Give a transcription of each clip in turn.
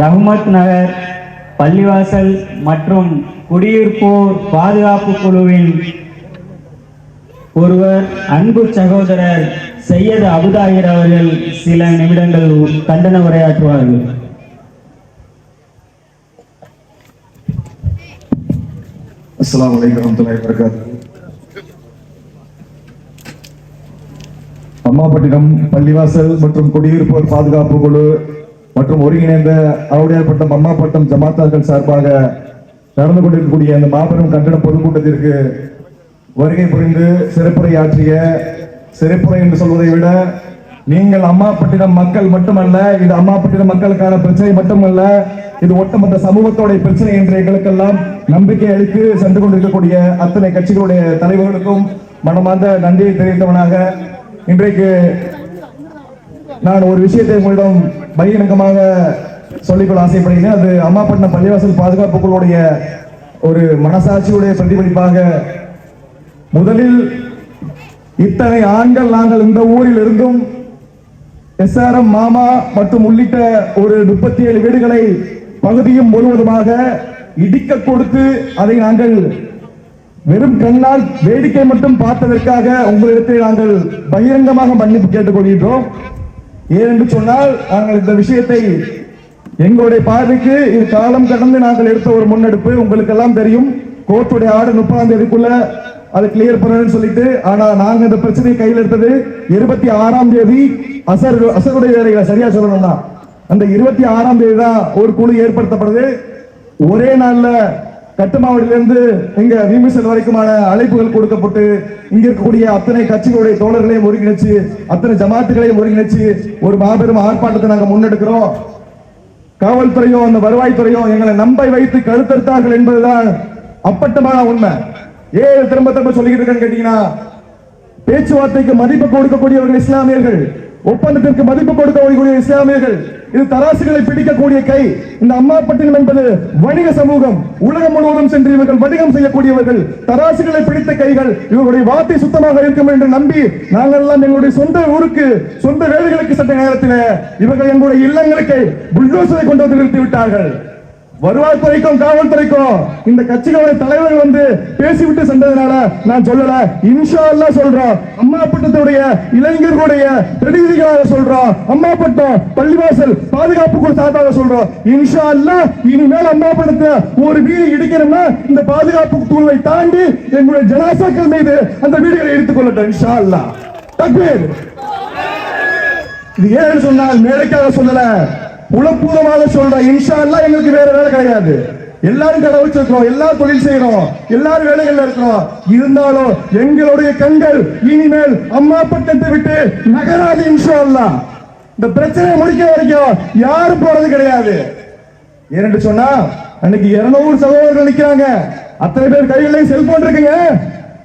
ரஹ்மத் நகர் பள்ளிவாசல் மற்றும் குடியிருப்போர் பாதுகாப்பு குழுவின் ஒருவர் அன்பு சகோதரர் சையது அபுதாகிர் அவர்கள் சில நிமிடங்கள் கண்டன உரையாற்றுவார்கள். அஸ்ஸலாமு அலைக்கும் வரஹ்மத்துல்லாஹி வபரகாத்துஹு. அம்மாப்பட்டினம் பள்ளிவாசல் மற்றும் குடியிருப்போர் பாதுகாப்பு குழு மற்றும் ஒருங்கிணைந்த ஆவுடையார்பட்டம் அம்மாப்பட்டம் ஜமாத்தார்கள் சார்பாக நடந்து கொண்டிருக்கக்கூடிய இந்த மாபெரும் கண்டன பொதுக்கூட்டத்திற்கு வருகை புரிந்து சிறப்புரையாற்றிய, சிறப்புரை என்று சொல்வதை விட நீங்கள் அம்மாப்பட்டினம் மக்கள் மட்டுமல்ல, இது அம்மாப்பட்டினம் மக்களுக்கான பிரச்சனை மட்டுமல்ல, இது ஒட்டுமொத்த சமூகத்தோட பிரச்சனை என்று எங்களுக்கெல்லாம் நம்பிக்கை அளித்து சென்று கொண்டிருக்கக்கூடிய அத்தனை கட்சிகளுடைய தலைவர்களுக்கும் மனமார்ந்த நன்றியை தெரிவித்தவனாக இன்றைக்கு நான் ஒரு விஷயத்தை உங்களிடம் பகிரங்கமாக சொல்லிக்கொள்ள ஆசைப்படுகிறேன். அது அம்மாப்பட்டினம் பள்ளிவாசல் பாதுகாப்பு குழுவுடைய ஒரு மனசாட்சியுடைய பிரதிபலிப்பாக, முதலில் இத்தனை ஆண்கள் நாங்கள் இந்த ஊரில் இருந்தும் SRM மாமா மற்றும் உள்ளிட்ட ஒரு 37 வீடுகளை பகுதியும் முழுவதுமாக இடிக்க கொடுத்து அதை நாங்கள் வெறும் கண்ணால் வேடிக்கை மட்டும் பார்த்ததற்காக உங்களிடத்தில் நாங்கள் பகிரங்கமாக மன்னிப்பு கேட்டுக்கொள்கின்றோம். ஏனென்று சொன்னால் நாங்கள் இந்த விஷயத்தை எங்களுடைய பார்வைக்கு இது காலம் கடந்து நாங்கள் எடுத்த ஒரு முன்னெடுப்பு. உங்களுக்கு எல்லாம் தெரியும், கோர்ட்டுடைய ஆர்டர் 30ஆம் தேதிக்குள்ள அதை கிளியர் பண்ணணும்னு சொல்லிட்டு, ஆனா நாங்க இந்த பிரச்சனையை கையில் எடுத்தது 26ஆம் தேதி அசருடைய வேலைகளை சரியா சொல்லணும்னா அந்த 26ஆம் தேதி தான் ஒரு குழு ஏற்படுத்தப்படுது. ஒரே நாள்ல கட்டுமாவடியிலிருந்து இங்க விமிசல் வரைக்குமான அழைப்புகள் கொடுக்கப்பட்டு இங்க இருக்கக்கூடிய அத்தனை கட்சிகளுடைய தோழர்களையும் ஒருங்கிணைச்சு அத்தனை ஜமாத்துகளையும் ஒருங்கிணைச்சு ஒரு மாபெரும் ஆர்ப்பாட்டத்தை நாங்க முன்னெடுக்கிறோம். காவல்துறையும் அந்த வருவாய்த்துறையும் எங்களை நம்பை வைத்து கழுத்தறுத்தார்கள் என்பதுதான் அப்பட்டமான உண்மை. ஏன் திரும்ப திரும்ப சொல்லிக்கிட்டு இருக்கேன்னு கேட்டீங்கன்னா, பேச்சுவார்த்தைக்கு மதிப்பு கொடுக்கக்கூடியவர்கள் இஸ்லாமியர்கள், ஒப்பந்தத்திற்கு மதிப்பு கொடுக்கக்கூடிய இஸ்லாமியர்கள், இது தராசுகளை பிடிக்கக்கூடிய கை. இந்த அம்மாப்பட்டினம் என்பது வணிக சமூகம், உலகம் முழுவதும் சென்று இவர்கள் வணிகம் செய்யக்கூடியவர்கள், தராசுகளை பிடித்த கைகள். இவர்களுடைய வார்த்தை சுத்தமாக இருக்கும் என்று நம்பி நாங்கள் எல்லாம் எங்களுடைய சொந்த ஊருக்கு சொந்த வேலைகளுக்கு சென்ற நேரத்தில் இவர்கள் எங்களுடைய இல்லங்களுக்கு புல்டோசரை கொண்டு வந்து நிறுத்தி விட்டார்கள். வருவாய்த்துறைக்கும் காவல்துறைக்கும் இந்த கட்சிகளுடைய தலைவர்கள் வந்து பேசிவிட்டு சென்றதுனால நான் சொல்லல, இன்ஷா அல்லாஹ் சொல்றோம். அம்மாப்பட்டத்துடைய இளைஞர்களுடைய பிரதிநிதிகளாக சொல்றோம், அம்மாப்பட்டம் பள்ளிவாசல் பாதுகாப்பு குழு சார்பாக சொல்றோம், இன்ஷா அல்லாஹ் இனிமேல் அம்மாப்பட்டத்தை ஒரு வீடு இடிக்கணும்னா இந்த பாதுகாப்பு குழுவை தாண்டி எங்களுடைய ஜனாசாக்கள் மீது அந்த வீடுகளை எடுத்துக் கொள்ளட்டும் இன்ஷா அல்லாஹ். தக்பீர். இது ஏன்னு சொன்னால் மேடைக்காக சொல்லல, உளப்பூர்வமாக சொல்றோம். இன்ஷா அல்லாஹ் எங்களுக்கு வேற வேலை கிடையாது. எல்லாரும் கடை வச்சிருக்கிறோம், எல்லாரும் தொழில் செய்யறோம், எல்லாரும் வேலைகள்ல இருக்கிறோம். இருந்தாலும் எங்களுடைய கண்கள் இனிமேல் அம்மாப்பட்டத்தை விட்டு நகராது இன்ஷா அல்லாஹ். இந்த பிரச்சனையை முடிக்க வரைக்கும் யாரும் போறது கிடையாது. ஏன்னு சொன்னா அன்னைக்கு 200 சகோதரர்கள் நிக்கிறாங்க, அத்தனை பேர் கையில செல்போன் இருக்குங்க,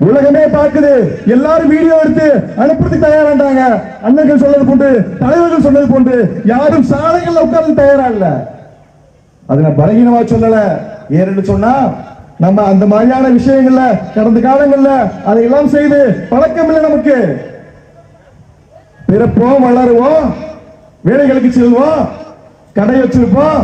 உலகமே பார்க்குது, எல்லாரும் வீடியோ எடுத்து அனுப்புறதுக்கு தயாராண்டாங்க. அண்ணர்கள் சொன்னது போன்று, தலைவர்கள் சொன்னது போன்று யாரும் சாலைகள் உட்கார்ந்து தயாரா இல்ல. அது நான் பலகீனமா சொல்லல. ஏன்னு சொன்னா நம்ம அந்த மாதிரியான விஷயங்கள்ல கடந்த காலங்கள்ல அதையெல்லாம் செய்து பழக்கம் இல்லை. நமக்கு பிறப்போம், வளருவோம், வேலைகளுக்கு செல்வோம், கடை வச்சிருப்போம்,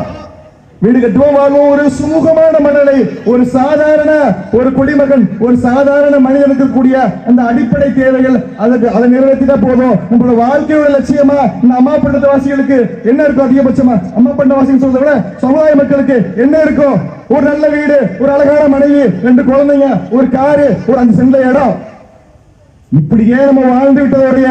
வீடு கட்டுவோம், வாழ்வோம். ஒரு சுமூகமான மனநிலை, ஒரு சாதாரண ஒரு குடிமகன், ஒரு சாதாரண மனிதனுக்கு கூடிய அந்த அடிப்படை தேவைகள் அதை நிறைவேற்றிட்டா போதும். நம்மளோட வாழ்க்கையோட லட்சியமா இந்த அம்மாப்பட்ட வாசிகளுக்கு என்ன இருக்கும்? அதிகபட்சமா அம்மாப்பட்ட வாசிகள் சொல்றதை விட சமுதாய மக்களுக்கு என்ன இருக்கும்? ஒரு நல்ல வீடு, ஒரு அழகான மனைவி, 2 குழந்தைங்க, ஒரு காரு, ஒரு 5 சென்ட் இடம். இப்படியே நம்ம வாழ்ந்து விட்டதோடைய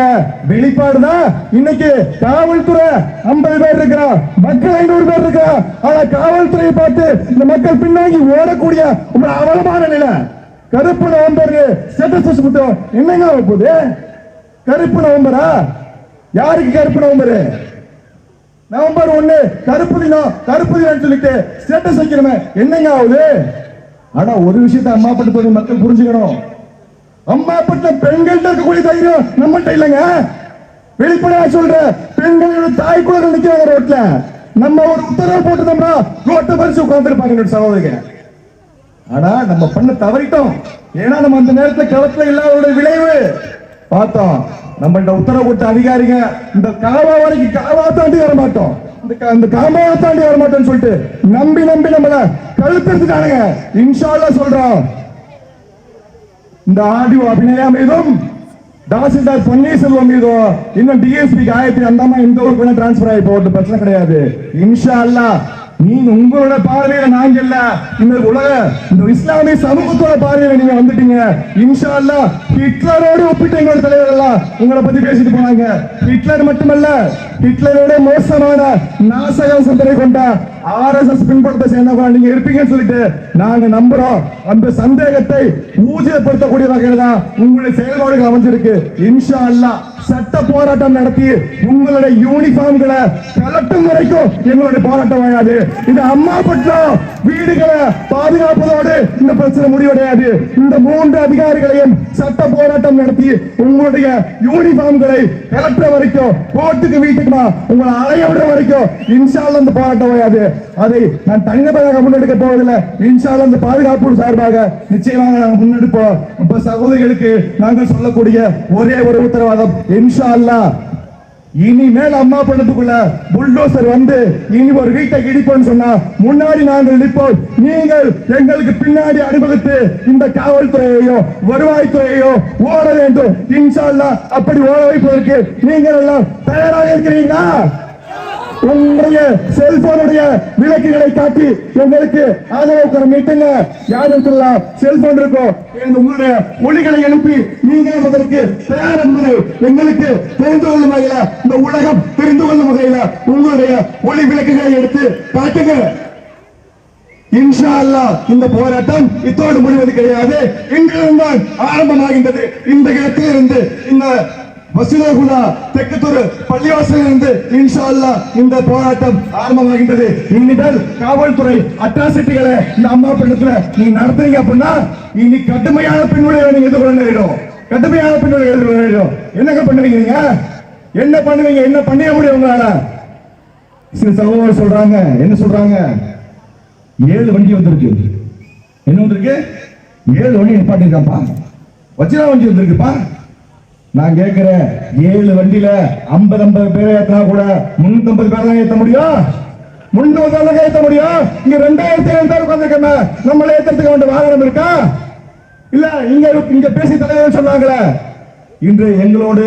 வெளிப்பாடுதான் இன்னைக்கு காவல்துறை 50 பேர் இருக்கிறோம், மக்கள் 500 பேர் இருக்கிறோம். ஆனா காவல்துறையை பார்த்து இந்த மக்கள் பின்னாடி ஓடக்கூடிய ஒரு அவலமான நிலை. கருப்பு நவம்பர் ஸ்டேட்டஸ் புத்தகம் என்னங்க போகுது? கருப்பு நவம்பரா? யாருக்கு கருப்பு நவம்பர்? நவம்பர் 1 கருப்பு தினம், கருப்பு தினம் சொல்லிட்டு ஸ்டேட்டஸ் வைக்கிறமே என்னங்க ஆகுது? ஆனா ஒரு விஷயத்தை அம்மாப்பட்ட மக்கள் புரிஞ்சுக்கணும், அம்மாப்பட்ட பெண்கள்கிட்ட இருக்கக்கூடிய தைரியம் நம்மகிட்ட இல்லைங்க. வெளிப்படையா சொல்ற, பெண்களோட தாய் குழந்தைகள் நிக்கிறாங்க ரோட்ல. நம்ம ஒரு உத்தரவு போட்டுட்டோம்னா ரோட்டை பறிச்சு உட்கார்ந்துருப்பாங்க சகோதரிங்க. ஆனா நம்ம பண்ண தவறிட்டோம். ஏன்னா நம்ம அந்த நேரத்துல களத்துல இல்லாத விளைவு பார்த்தோம். நம்ம உத்தரவு போட்ட அதிகாரிங்க இந்த காவா வரைக்கும் காவா தாண்டி வர மாட்டோம். அந்த காமாவை தாண்டி வர மாட்டேன்னு சொல்லிட்டு நம்பி நம்மள கழுத்தெடுத்துட்டானுங்க. இன்ஷா அல்லாஹ் சொல்றோம், இந்த ஆடியோ அபிநயா மீதும் தாசில்தார் பன்னீர்செல்வம் மீதும் இன்னும் டிஎஸ்பி காயத்ரி அந்தமா இந்த ஊருக்கு டிரான்ஸ்பர் ஆகி போறது பிரச்சனை கிடையாது. இன்ஷா அல்லாஹ் நீங்க உங்களோட பார்வையில நாங்க இல்ல, இந்த உலக இந்த இஸ்லாமிய சமூகத்தோட பார்வையில நீங்க வந்துட்டீங்க. இன்ஷா அல்லாஹ் ஹிட்லரோடு ஒப்பிட்டு எங்களோட தலைவர் எல்லாம் உங்களை பத்தி பேசிட்டு போனாங்க. ஹிட்லர் மட்டுமல்ல, ஹிட்லரோட மோசமான நாசகம் சிந்தனை கொண்ட RSS பின்பற்றத்தை சேர்ந்தவங்க நீங்க இருப்பீங்கன்னு சொல்லிட்டு நாங்க நம்புறோம். அந்த சந்தேகத்தை ஊர்ஜிதப்படுத்தக்கூடிய வகையில் தான் உங்களுடைய செயல்பாடுகள் அமைஞ்சிருக்கு. இன்ஷா அல்லாஹ் சட்ட போராட்டம் நடத்தி உங்களுடைய யூனிஃபார்ம்களை கலட்டும் வரைக்கும் எங்களுடைய போராட்டம் ஆகாது. இது அம்மாபட்டம் வீடுகளை பாதுகாப்பதோடு இந்த பிரச்சனை முடிவடையாது. இந்த 3 அதிகாரிகளையும் சட்ட போராட்டம் நடத்தி உங்களுடைய யூனிஃபார்ம்களை கலெக்டர் வரைக்கும் கோர்ட்டுக்கு வீட்டுக்கு உங்களை அலைய விடுற வரைக்கும் இன்ஷா அல்லாஹ் இந்த போராட்டம் ஆகாது. அதை நான் தனிநபராக முன்னெடுக்க போவதில்லை. இன்ஷா அல்லாஹ் இந்த பாதுகாப்பு சார்பாக நிச்சயமாக நாங்கள் முன்னெடுப்போம். இப்ப சகோதரிகளுக்கு நாங்கள் சொல்லக்கூடிய ஒரே ஒரு உத்தரவாதம், இன்ஷா அல்லாஹ் இனிமேல் அம்மா பணத்துக்குள்ள புல்டோசர் வந்து இனி ஒரு வீட்டை இடிப்போம்னு சொன்னா முன்னாடி நாங்கள் நிற்போம். நீங்கள் எங்களுக்கு பின்னாடி அனுபவித்து இந்த காவல்துறையையோ வருவாய்த்துறையோ ஓட வேண்டும். இன்ஷா அல்லாஹ் அப்படி ஓட வைப்பதற்கு நீங்கள் எல்லாம் தயாராக இருக்கிறீங்களா? உங்களுடைய செல்போனுடைய விளக்குகளை காட்டி எங்களுக்கு ஆதரவு மீட்டுங்க. யாருக்கெல்லாம் செல்போன் இருக்கும் உங்களுடைய ஒளிகளை எழுப்பி நீங்கள் அதற்கு தயார் என்பது எங்களுக்கு தெரிந்து கொள்ளும் வகையில, இந்த உலகம் தெரிந்து கொள்ளும் வகையில உங்களுடைய ஒளி விளக்குகளை எடுத்து காட்டுங்க. இன்ஷா அல்லாஹ் இந்த போராட்டம் இத்தோடு முடிவது கிடையாது. இன்றிருந்தான் ஆரம்பமாகின்றது. இந்த இடத்திலிருந்து இந்த வசீலகுலா தெற்குத்தூர் பள்ளிவாசலில் இருந்து இன்ஷா அல்லாஹ் இந்த போராட்டம் ஆரம்பமாகின்றது. இனிமேல் காவல்துறை அட்ராசிட்டிகளை இந்த அம்மா பெண்ணத்துல நீங்க நடத்துறீங்க அப்படின்னா இனி கடுமையான பின்விளைவை நீங்க எதிர்கொள்ள நேரிடும். கடுமையான பின்விளைவை எதிர்கொள்ள நேரிடும். என்னங்க பண்ணுவீங்க நீங்க? என்ன பண்ணுவீங்க? என்ன பண்ணிட முடியும் உங்களால? சில சகோதரர் சொல்றாங்க, என்ன சொல்றாங்க, 7 வண்டி வந்திருக்கு. என்ன வந்திருக்கு? 7 வண்டி நிப்பாட்டிருக்காப்பா, வச்சிரா வண்டி வந்திருக்குப்பா. நான் கேட்கிறேன், 7 வண்டியில 50 பேரை ஏத்தனா கூட 350 பேர் தான் ஏத்த முடியும். 300 தான் ஏத்த முடியும். இங்க 2700 பேர் உட்கார்ந்துருக்கோமே, நம்மள ஏத்துறதுக்கு வேண்டிய வாகனம் இருக்கா? இல்ல இங்க பேசி தலைவர் சொன்னாங்களே, இன்று எங்களோடு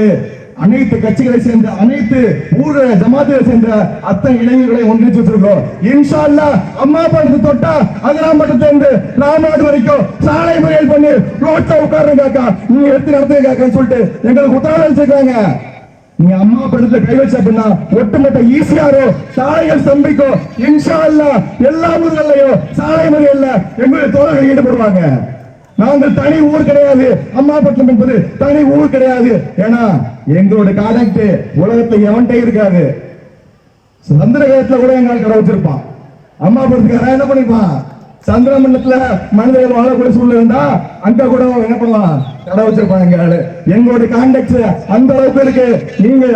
அனைத்து கட்சிகளை சேர்ந்த அனைத்து ஊர ஜமாத்தை சேர்ந்த அத்தனை இளைஞர்களை ஒன்றிச்சு வச்சிருக்கோம். இன்ஷா அல்லாஹ் அம்மா படத்தை தொட்டா அதிராம்பட்டத்துல இருந்து ராமநாடு வரைக்கும் சாலை மறியல் பண்ணி ரோட்ல உட்காருங்க, நீங்க எடுத்து நடத்துங்க சொல்லிட்டு எங்களுக்கு உத்தரவு அளிச்சிருக்காங்க. நீங்க அம்மா படத்துல கை வச்ச அப்படின்னா ஒட்டுமொத்த ஈசியாரோ சாலைகள் ஸ்தம்பிக்கும். இன்ஷா அல்லாஹ் எல்லா ஊர்களையும் சாலை மறியல்ல எங்களுடைய தோழர்கள் ஈடுபடுவாங்க. நாங்கள் தனி ஊர் கிடையாது, அம்மாபட்னம் என்பது தனி ஊர் கிடையாது. ஏன்னா எங்களுடைய கான்டாக்ட் உலகத்துல எவன்கிட்ட இருக்காது. சந்திரகிரகத்துல கூட எங்களுக்கு கடை வச்சிருப்பான். அம்மாபட்னத்துக்காரன் என்ன பண்ணிப்பான்? சந்திர மண்டலத்துல மனிதர்கள் வாழக்கூடிய சூழ்நிலை இருந்தா அங்க கூட என்ன பண்ணலாம், கடை வச்சிருப்பாங்க. எங்களுடைய கான்டாக்ட் அந்த அளவுக்கு இருக்கு. நீங்க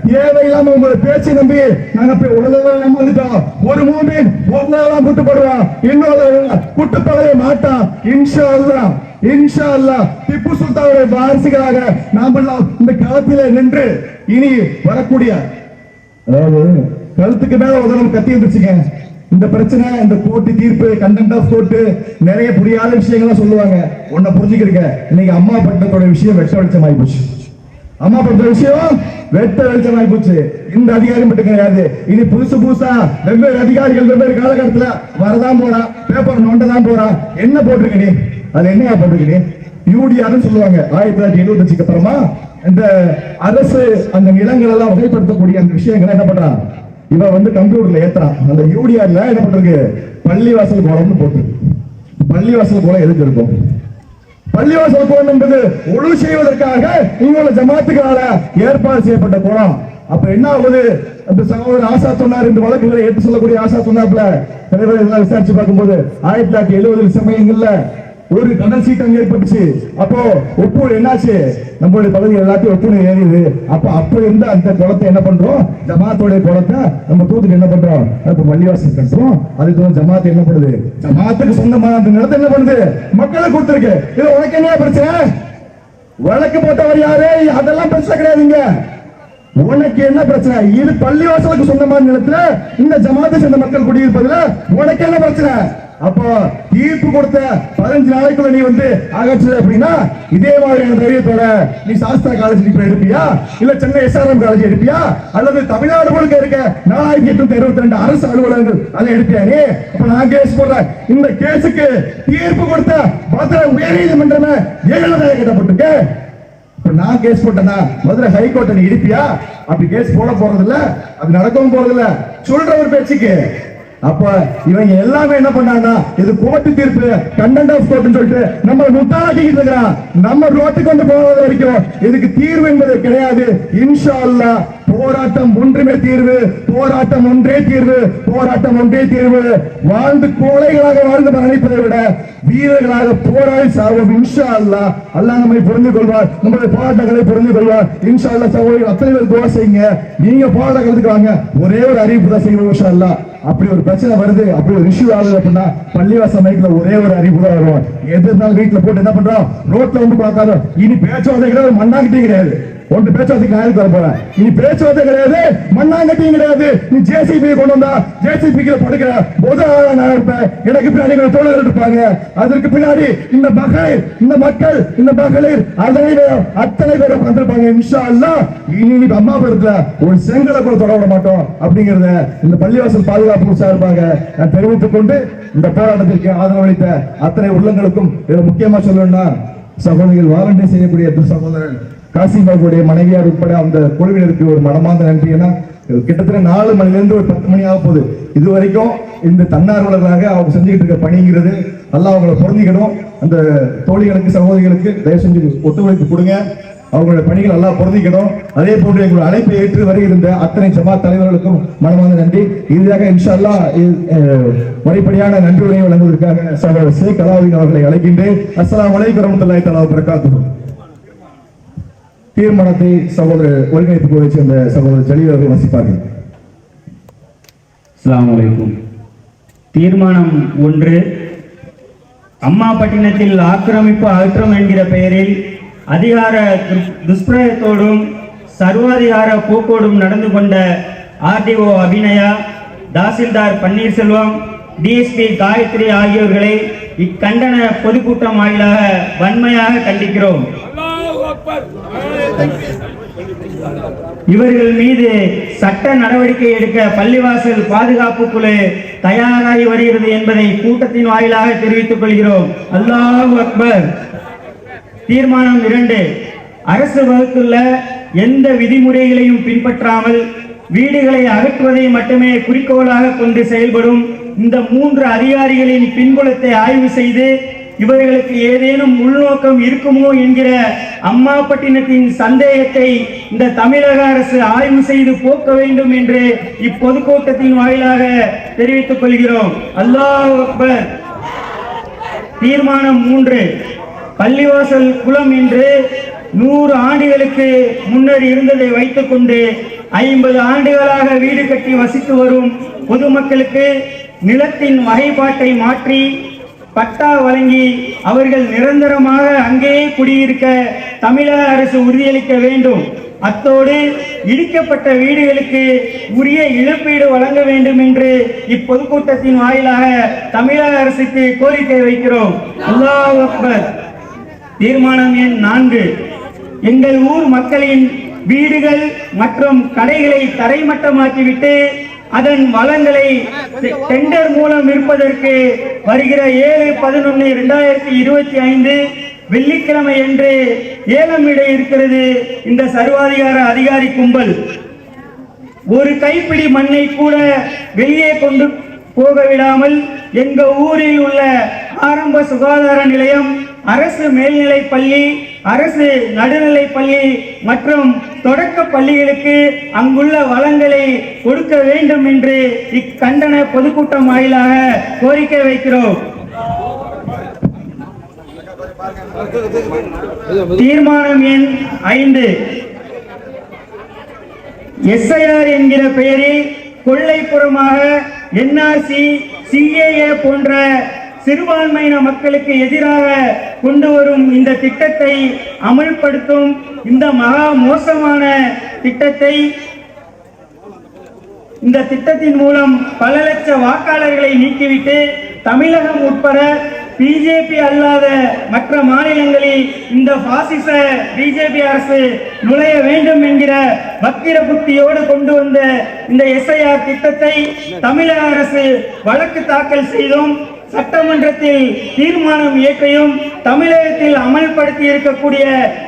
தேவையில்லாம உங்களுடைய பேச்சை நம்பி நாங்க போய் உலகம் வந்துட்டோம். ஒரு மூமின் ஒரு நாளாம் கூட்டுப்படுவான், இன்னொரு கூட்டுப்படவே மாட்டான். இன்ஷா அல்லாஹ், இன்ஷா அல்லாஹ் திப்பு சுல்தானுடைய வாரிசுகளாக நாம் இந்த களத்திலே நின்று இனி வரக்கூடிய, அதாவது கழுத்துக்கு மேல உதவும் கத்தி வந்துச்சுங்க. இந்த பிரச்சனை, இந்த கோர்ட்டு தீர்ப்பு, கண்டெம்ட் ஆஃப் கோர்ட்டு, நிறைய புரியாத விஷயங்கள்லாம் சொல்லுவாங்க. ஒன்ன புரிஞ்சுக்கிறீங்க, இன்னைக்கு அம்மா பட்டத்தோட விஷயம் வெட்ட வெளிச்சமாயி போச்சு. அம்மா பட்ட விஷயம் வெட்ட வெளிச்சமாயி போச்சு. இந்த அதிகாரி மட்டும் கிடையாது, இனி புதுசா வெவ்வேறு அதிகாரிகள் வெவ்வேறு காலகட்டத்துல வரதான் போறா, பேப்பர் நோண்டதான் போறா. என்ன போட்டிருக்க நீ? அது என்னையா போட்டிருக்க நீ? யூடிஆர்னு சொல்லுவாங்க. 1975 அப்புறமா இந்த அரசு அந்த நிலங்கள் எல்லாம் வகைப்படுத்தக்கூடிய அந்த விஷயங்களை என்ன பண்றான், இவன் வந்து கம்ப்யூட்டர்ல ஏத்துறான். அந்த யூடிஆர்ல என்ன பண்றது, பள்ளிவாசல் கோலம்னு போட்டு. பள்ளிவாசல் கோலம் எதுக்கு இருக்கும்? பள்ளிவாசல் கோலம் என்பது ஒழு செய்வதற்காக இங்குள்ள ஜமாத்துகளால ஏற்பாடு செய்யப்பட்ட கோலம். அப்ப என்ன ஆகுது? அந்த சகோதரர் ஆசா சொன்னார், இந்த வழக்குகளை எடுத்து சொல்லக்கூடிய ஆசா சொன்னாப்ல, தலைவர் எல்லாம் விசாரிச்சு பார்க்கும்போது 1970 சமயங்கள்ல ஒரு கடல் சீட்டம் ஏற்பட்டுச்சு. அப்போ ஒப்பு என்னாச்சு, நம்மளுடைய பகுதிகள் எல்லாத்தையும் ஒப்புணை ஏறிது. அப்ப இருந்த அந்த குளத்தை என்ன பண்றோம், ஜமாத்தோடைய குளத்தை நம்ம தூத்துக்கு என்ன பண்றோம், பள்ளிவாசல் கட்டுறோம். அதுக்கு ஜமாத்து என்ன பண்ணுது, ஜமாத்துக்கு சொந்தமான அந்த நிலத்தை என்ன பண்ணுது, மக்களுக்கு கொடுத்துருக்கு. இது உனக்கு என்ன பிரச்சனை? வழக்கு போட்டவர் யாரு? அதெல்லாம் பிரச்சனை கிடையாதுங்க. உனக்கு என்ன பிரச்சனை? இது பள்ளிவாசலுக்கு சொந்தமான நிலத்துல இந்த ஜமாத்தை சேர்ந்த மக்கள் குடியிருப்பதுல உனக்கு என்ன பிரச்சனை? அப்போ தீர்ப்பு கொடுத்த 15 நாளைக்குள்ள நீ வந்து அகற்று அப்படின்னா இதே மாதிரியான தைரியத்தோட நீ சாஸ்திரா காலேஜ் இப்ப எடுப்பியா, இல்ல சென்னை SRM காலேஜ் எடுப்பியா, அல்லது தமிழ்நாடு முழுக்க இருக்க 4822 அரசு அலுவலகங்கள் அதை எடுப்பியா நீ? அப்ப நான் கேஸ் போடுறேன். இந்த கேஸுக்கு தீர்ப்பு கொடுத்த மதுரை உயர்நீதிமன்றமே ஏழு கட்டப்பட்டிருக்கு. நான் கேஸ் போட்டேன்னா மதுரை ஹைகோர்ட்டை நீ இடிப்பியா? அப்படி கேஸ் போட போறது இல்ல, அது நடக்கவும் போறது இல்ல, சொல்ற ஒரு பேச்சுக்கு. அப்ப இவங்க எல்லாமே என்ன பண்ணாங்கன்னா இது கோர்ட்டு தீர்ப்பு, கண்டென்ட் ஆஃப் கோர்ட்னு சொல்லிட்டு நம்ம முட்டாளாக்கிட்டு இருக்கிறான். நம்ம ரோட்டுக்கு வந்து போவது வரைக்கும் இதுக்கு தீர்வு என்பது கிடையாது. இன்ஷா அல்லாஹ் போராட்டம் ஒன்றுமே தீர்வு, போராட்டம் ஒன்றே தீர்வு, போராட்டம் ஒன்றே தீர்வு. வாழ்ந்து கோழைகளாக வாழ்ந்து நினைப்பதை விட வீரர்களாக போராடி சாவோம். இன்ஷா அல்லாஹ் அல்லாஹ் நம்மை புரிந்து கொள்வார், நம்முடைய போராட்டங்களை புரிந்து கொள்வார். இன்ஷா அல்லாஹ் சகோதரர்கள் அத்தனை பேர் துவா செய்யுங்க. நீங்க போராட்டங்களுக்கு வாங்க. ஒரே ஒரு அறிவிப்பு தான் செய்வோம் இன்ஷா அல்லாஹ். அப்படி ஒரு பிரச்சனை வருது, அப்படி ஒரு இஷ்யூ ஆகுது அப்படின்னா பள்ளிவாசல் மைக்ல ஒரே ஒரு அறிவிப்பு தான் வருவோம். எது இருந்தாலும் வீட்டுல போட்டு என்ன பண்றோம், ரோட்ல வந்து பார்க்காத. இனி பேச்சுவார்த்தை கிடையாது, மண்ணாங்கிட்டே கிடையாது. ஒன்று பேச்சுவார்த்தைக்கு ஆயிரத்து வர போறேன். இனி பேச்சுவார்த்தை கிடையாது, மண்ணாங்கட்டியும் கிடையாது. நீ ஜேசிபி கொண்டு வந்தா ஜேசிபிக்கு படுக்கிற முதல் நான் இருப்பேன். எனக்கு பின்னாடி தோழர்கள் இருப்பாங்க. அதற்கு பின்னாடி இந்த மகளிர், இந்த மக்கள், இந்த மகளிர் அத்தனை பேரும் வந்திருப்பாங்க. இன்ஷா அல்லாஹ் இனி அம்மா பேருக்குல ஒரு செங்கலை கூட தொட விட மாட்டோம் அப்படிங்கறத இந்த பள்ளிவாசல் பாதுகாப்பு சார்பாக நான் தெரிவித்துக் கொண்டு இந்த போராட்டத்திற்கு ஆதரவளித்த அத்தனை உள்ளங்களுக்கும் முக்கியமா சொல்லணும்னா சகோதரிகள் வாலண்டியர் செய்யக்கூடிய சகோதரன் காசிமாவுடைய மனைவியார் உட்பட அந்த குழுவினருக்கு ஒரு மனமார்ந்த நன்றி. ஏன்னா கிட்டத்தட்ட 4 மணிலிருந்து ஒரு 10 மணி ஆக போகுது. இது வரைக்கும் இந்த தன்னார்வலர்களாக அவங்க செஞ்சுக்கிட்டு இருக்க பணிங்கிறது நல்லா அவங்களை பொருந்திக்கணும். அந்த தோழிகளுக்கு சகோதரிகளுக்கு தயவு செஞ்சு ஒத்துழைப்பு கொடுங்க. அவங்களுடைய பணிகள் நல்லா பொருந்திக்கணும். அதே போன்று எங்களுடைய அழைப்பை ஏற்று வருகின்ற அத்தனை ஜமாத் தலைவர்களுக்கும் மனமார்ந்த நன்றி. இறுதியாக இன்ஷா அல்லாஹ் முறைப்படியான நன்றியுரையை வழங்குவதற்காக சகோதரர் ஷேக் அலாவுதீன் அவர்களை அழைக்கின்றேன். அஸ்ஸலாமு அலைக்கும் வரஹ்மத்துல்லாஹி தஆலா வ பரகாத்துஹு. தீர்மானத்தை சகோதரர் ஒருங்கிணைப்பு குழுவை சேர்ந்த சகோதரர் ஜலீல் அவர்கள் வசிப்பார்கள். அஸ்ஸலாமு அலைக்கும். தீர்மானம் 1, அம்மாபட்டினத்தில் ஆக்கிரமிப்பு அகற்றம் என்கிற பெயரில் அதிகார துஷ்பிரயோகத்தோடும் சர்வாதிகார போக்கோடும் நடந்து கொண்ட RDO அபிநயா, தாசில்தார் பன்னீர்செல்வம், DSP காயத்ரி ஆகியோர்களை இக்கண்டன பொதுக்கூட்டம் வாயிலாக வன்மையாக கண்டிக்கிறோம். இவர்கள் மீது சட்ட நடவடிக்கை எடுக்க பள்ளிவாசல் பாதுகாப்பு குழு தயாராகி வருகிறது என்பதை கூட்டத்தின் வாயிலாக தெரிவித்துக் கொள்கிறோம். அல்லாஹு அக்பர். தீர்மானம் 2, அரசு வகுத்துள்ள எந்த விதிமுறைகளையும் பின்பற்றாமல் வீடுகளை அகற்றுவதை மட்டுமே குறிக்கோளாக கொண்டு செயல்படும் இந்த 3 அதிகாரிகளின் பின்புலத்தை ஆய்வு செய்து இவர்களுக்கு ஏதேனும் உள்நோக்கம் இருக்குமோ என்கிற அம்மாபட்டினத்தின் சந்தேகத்தை இந்த தமிழக அரசு ஆய்வு செய்து போக்க வேண்டும் என்று இப்பொதுக்கூட்டத்தின் வாயிலாக தெரிவித்துக் கொள்கிறோம். அல்லாஹ் அக்பர். தீர்மானம் 3, பள்ளிவாசல் குளம் என்று 100 ஆண்டுகளுக்கு முன்னர் இருந்ததை வைத்துக் கொண்டு 50 ஆண்டுகளாக வீடு கட்டி வசித்து வரும் பொதுமக்களுக்கு நிலத்தின் வகைப்பாட்டை மாற்றி பட்டா வழங்கி அவர்கள் நிரந்தரமாக அங்கேயே குடியிருக்க தமிழக அரசு உறுதியளிக்க வேண்டும். அத்தோடு இடிக்கப்பட்ட வீடுகளுக்கு உரிய இழப்பீடு வழங்க வேண்டும் என்று இப்பொதுக்கூட்டத்தின் வாயிலாக தமிழக அரசுக்கு கோரிக்கை வைக்கிறோம். அல்லாஹ் அக்பர். தீர்மானம் எண் 4, எங்கள் ஊர் மக்களின் வீடுகள் மற்றும் கடைகளை தரைமட்டமாக்கிவிட்டு அதன் வளங்களை டெண்டர் மூலம் விற்பதற்கு வருகிற 7/11/2025 வெள்ளிக்கிழமை என்று ஏலம் இட இருக்கிறது இந்த சர்வாதிகார அதிகாரி கும்பல். ஒரு கைப்பிடி மண்ணை கூட வெளியே கொண்டு போக விடாமல் எங்க ஊரில் உள்ள ஆரம்ப சுகாதார நிலையம், அரசு மேல்நிலை பள்ளி, அரசு நடுநிலை பள்ளி மற்றும் தொடக்க பள்ளிகளுக்கு அங்குள்ள வளங்களை கொடுக்க வேண்டும் என்று இக்கண்டன பொதுக்கூட்டம் வாயிலாக கோரிக்கை வைக்கிறோம். தீர்மானம் எண் 5, SIR என்கிற பெயரில் கொள்ளைப்புறமாக NRC, CAA போன்ற சிறுபான்மையின மக்களுக்கு எதிராக கொண்டு வரும் இந்த திட்டத்தை அமல்படுத்தும் இந்த மகா மோசமான இந்த திட்டத்தின் மூலம் பல லட்ச வாக்காளர்களை நீக்கிவிட்டு தமிழகம் உட்பட பிஜேபி அல்லாத மற்ற மாநிலங்களில் இந்த பாசிச பிஜேபி அரசு நுழைய வேண்டும் என்கிற வக்கிர புத்தியோடு கொண்டு வந்த இந்த SIR திட்டத்தை தமிழக அரசு வழக்கு தாக்கல் செய்தும் சட்டமன்றத்தில் தீர்மானம் இயற்றியும் தமிழகத்தில் அமல்படுத்தி இருக்கக்கூடிய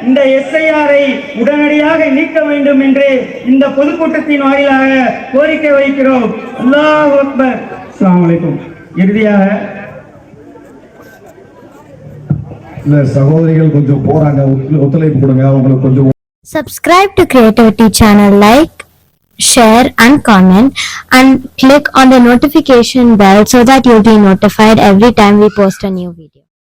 இந்த SIR-ஐ உடனடியாக நீக்க வேண்டும் என்று இந்த பொதுக்கூட்டத்தின் வாயிலாக கோரிக்கை வைக்கிறோம். அல்லாஹ் அக்பர். அஸ்ஸலாமு அலைக்கும். இறுதியாக இல்ல சகோதரிகள் கொஞ்சம் போறாங்க, ஒத்துழைப்பு கொடுங்க அவங்களுக்கு கொஞ்சம். Subscribe to Creativity channel, like, share and comment, and click on the notification bell so that you'll be notified every time we post a new video.